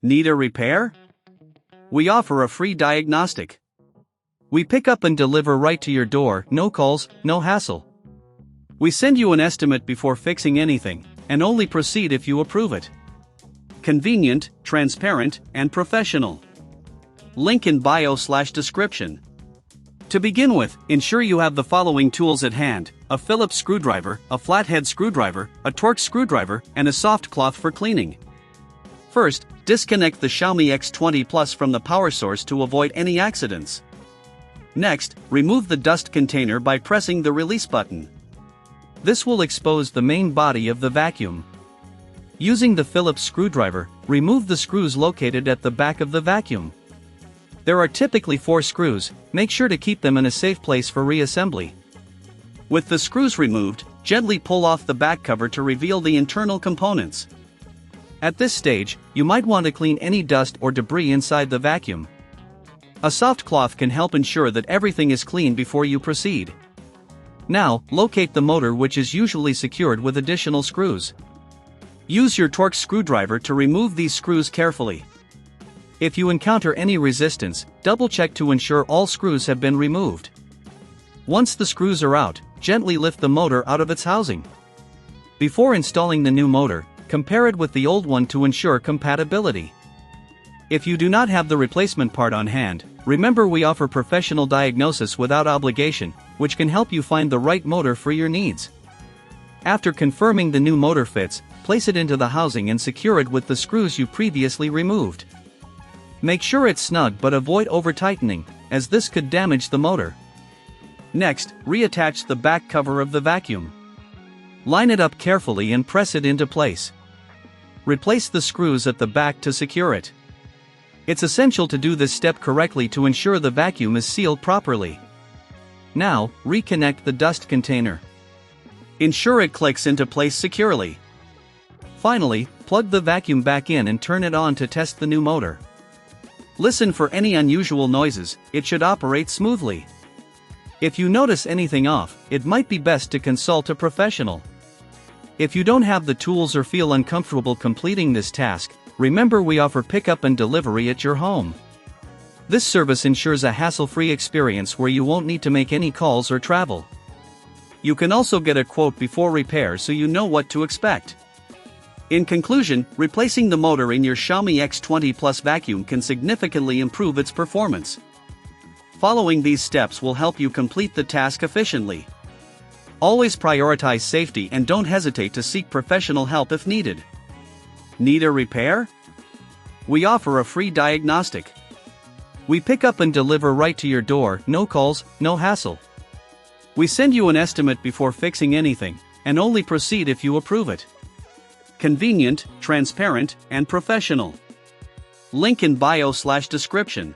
Need a repair? We offer a free diagnostic. We pick up and deliver right to your door, no calls, no hassle. We send you an estimate before fixing anything, and only proceed if you approve it. Convenient, transparent, and professional. Link in bio/description. To begin with, ensure you have the following tools at hand: a Phillips screwdriver, a flathead screwdriver, a Torx screwdriver, and a soft cloth for cleaning. First, disconnect the Xiaomi X20 Plus from the power source to avoid any accidents. Next, remove the dust container by pressing the release button. This will expose the main body of the vacuum. Using the Phillips screwdriver, remove the screws located at the back of the vacuum. There are typically 4 screws, make sure to keep them in a safe place for reassembly. With the screws removed, gently pull off the back cover to reveal the internal components. At this stage, you might want to clean any dust or debris inside the vacuum. A soft cloth can help ensure that everything is clean before you proceed. Now, locate the motor, which is usually secured with additional screws. Use your Torx screwdriver to remove these screws carefully. If you encounter any resistance, double-check to ensure all screws have been removed. Once the screws are out, gently lift the motor out of its housing. Before installing the new motor, compare it with the old one to ensure compatibility. If you do not have the replacement part on hand, remember we offer professional diagnosis without obligation, which can help you find the right motor for your needs. After confirming the new motor fits, place it into the housing and secure it with the screws you previously removed. Make sure it's snug but avoid over-tightening, as this could damage the motor. Next, reattach the back cover of the vacuum. Line it up carefully and press it into place. Replace the screws at the back to secure it. It's essential to do this step correctly to ensure the vacuum is sealed properly. Now, reconnect the dust container. Ensure it clicks into place securely. Finally, plug the vacuum back in and turn it on to test the new motor. Listen for any unusual noises, it should operate smoothly. If you notice anything off, it might be best to consult a professional. If you don't have the tools or feel uncomfortable completing this task, remember we offer pickup and delivery at your home. This service ensures a hassle-free experience where you won't need to make any calls or travel. You can also get a quote before repair so you know what to expect. In conclusion, replacing the motor in your Xiaomi X20 Plus vacuum can significantly improve its performance. Following these steps will help you complete the task efficiently. Always prioritize safety and don't hesitate to seek professional help if needed. Need a repair? We offer a free diagnostic. We pick up and deliver right to your door, no calls, no hassle. We send you an estimate before fixing anything, and only proceed if you approve it. Convenient, transparent, and professional. Link in bio/description.